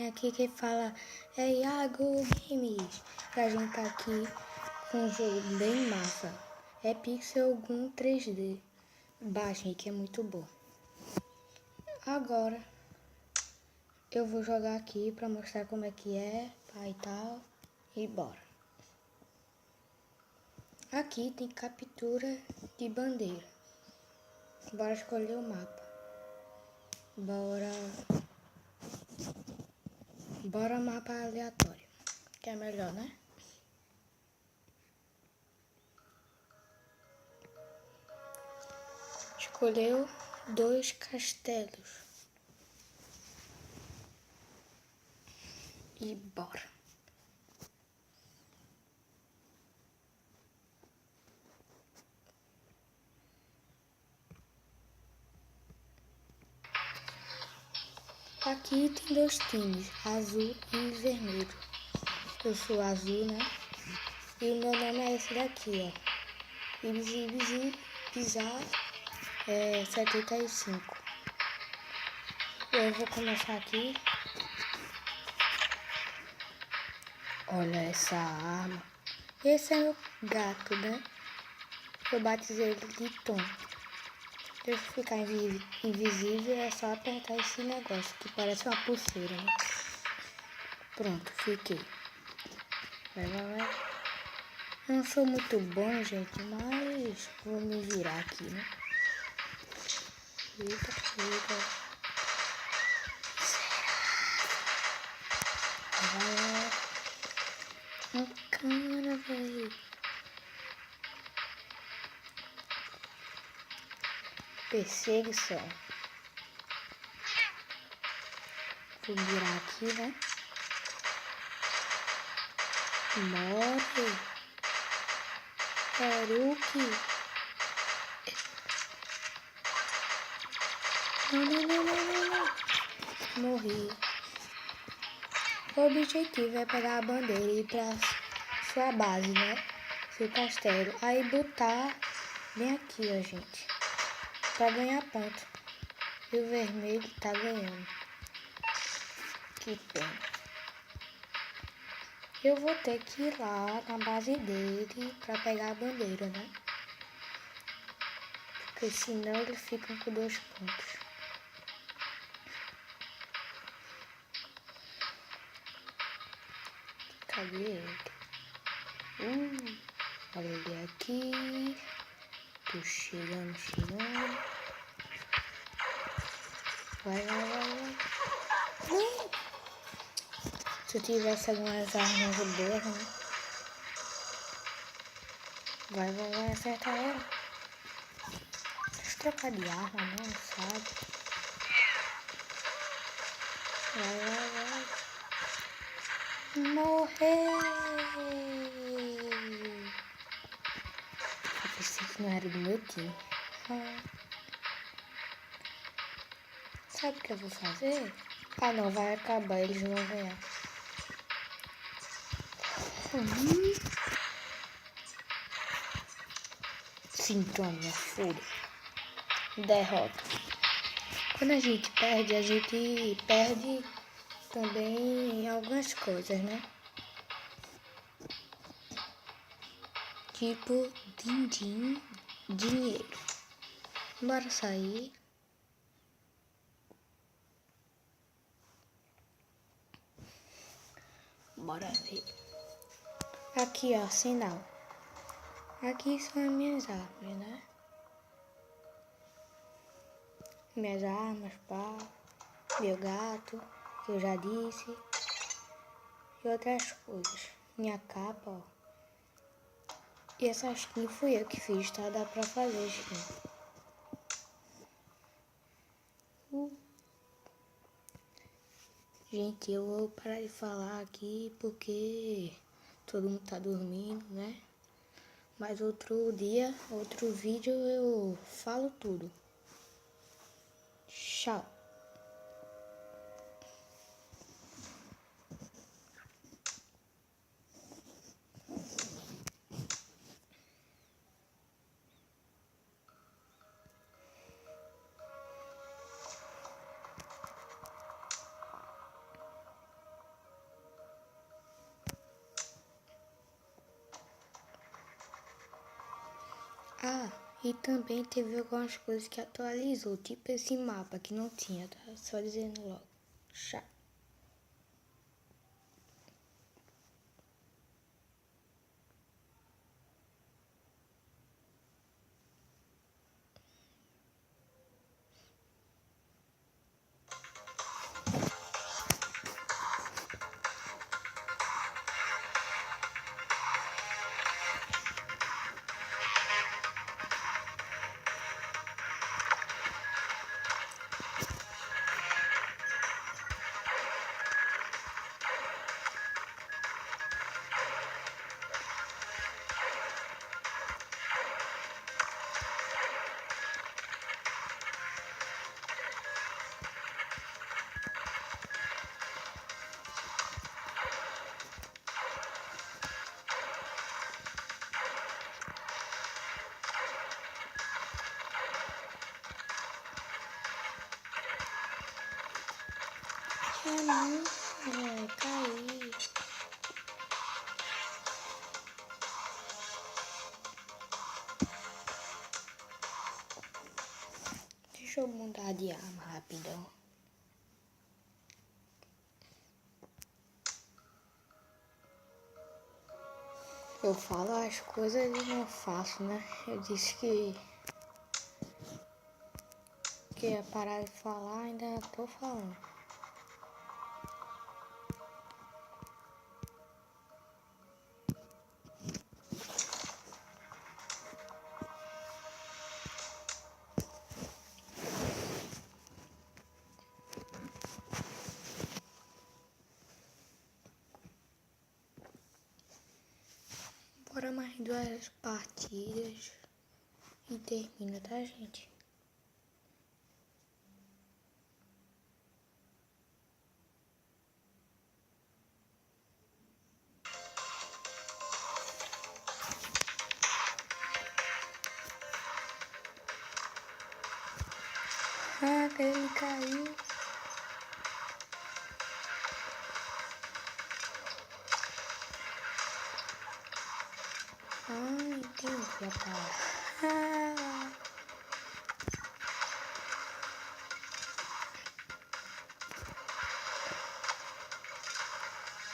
aqui que fala é Iago Games. E a gente tá aqui com um jogo bem massa. É Pixel Gun 3D. Baixem que é muito bom. Agora eu vou jogar aqui pra mostrar como é que é, pá e tal. E bora. Aqui tem captura de bandeira. Bora escolher o mapa. Bora mapa aleatório. Que é melhor, né? Escolheu 2 castelos. E bora. Aqui tem 2 times, azul e vermelho. Eu sou azul, né? E o meu nome é esse daqui, ó. Ibzi Pisar 75. Eu vou começar aqui. Olha essa arma. Esse é meu gato, né? Eu batizei ele de Tom. Deixa eu ficar invisível, é só apertar esse negócio que parece uma pulseira, né? Pronto, fiquei. Vai. Eu não sou muito bom, gente, mas vou me virar aqui, né? Eita. Vai. Um cara, velho. Perseguição. Vou virar aqui, né? Morre. Haruki. Não. Morri. O objetivo é pegar a bandeira e ir pra sua base, né? Seu castelo. Aí botar bem aqui, ó, gente. Pra ganhar ponto. E o vermelho tá ganhando. Que pena. Eu vou ter que ir lá na base dele pra pegar a bandeira, né? Porque senão eles ficam com 2 pontos. Cadê ele? Olha ele aqui. Tô chegando. Vai. Se eu tivesse algumas armas boas, né? Vai acertar ela. Deixa eu trocar de arma, não sabe? Vai. Morreu! Eu pensei que não era do meu time. Sabe o que eu vou fazer? Ah, não, vai acabar, eles vão ganhar. Sinto a minha fúria. Derrota. Quando a gente perde também em algumas coisas, né? Tipo, din-din, dinheiro. Bora sair. Bora ver. Aqui, ó, sinal. Aqui são as minhas armas, né? Minhas armas, pá. Meu gato, que eu já disse. E outras coisas. Minha capa, ó. E essa skin fui eu que fiz, tá? Dá pra fazer skin. Gente, eu vou parar de falar aqui porque todo mundo tá dormindo, né? Mas outro dia, outro vídeo eu falo tudo. Tchau. Ah, e também teve algumas coisas que atualizou, tipo esse mapa que não tinha, tá? Só dizendo logo. Chato. Não, caí. Deixa eu mudar de arma rapidão. Eu falo as coisas e não faço, né? Eu disse que ia parar de falar, ainda tô falando. Bora mais 2 partidas e termina, tá, gente? Ah, ele caiu. Ah, entendi a palavra. Ah.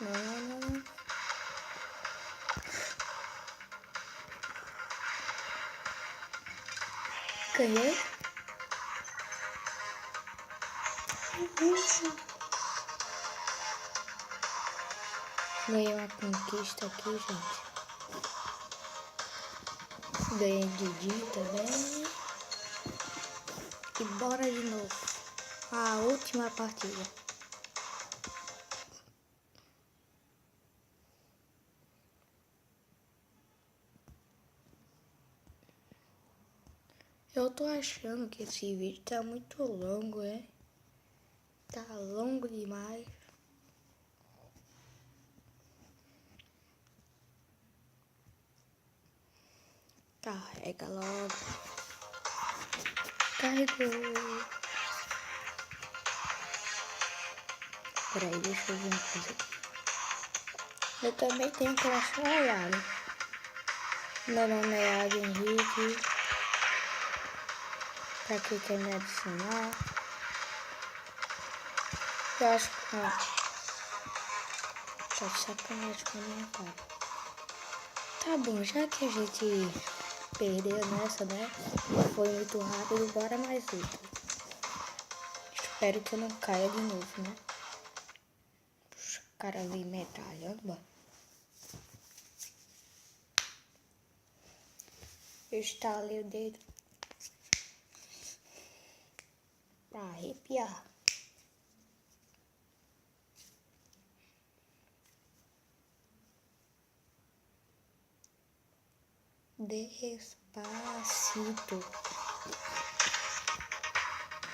Não. Ganhei? Ganhei uma conquista aqui, gente. Ganhei Didi também. E bora de novo. A última partida. Eu tô achando que esse vídeo tá muito longo, Tá longo demais. Carrega logo. Carregou. Peraí, deixa eu ver uma coisa aqui. Eu também tenho Clash Royale. Meu nome é Águia Henrique. Pra quem quer me adicionar. Eu acho que... Tá de sacanagem com a minha cara. Tá bom, já que a gente perdeu nessa, né? Foi muito rápido, bora mais outra. Espero que eu não caia de novo, né? Puxa, o cara vem metralhando, bora. Eu estalei o dedo pra arrepiar. Despacito.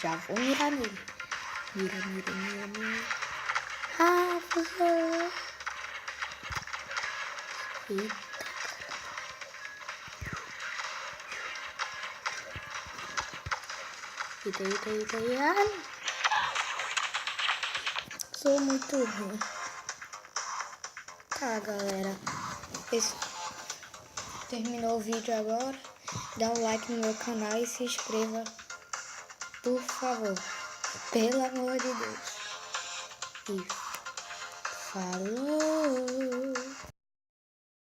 Já vou mirar nele. Mira. Rafa. Eita. Eita. Ai. Sou muito ruim. Tá, galera. Terminou o vídeo agora. dá um like no meu canal e se inscreva, por favor. Pelo amor de Deus. E falou!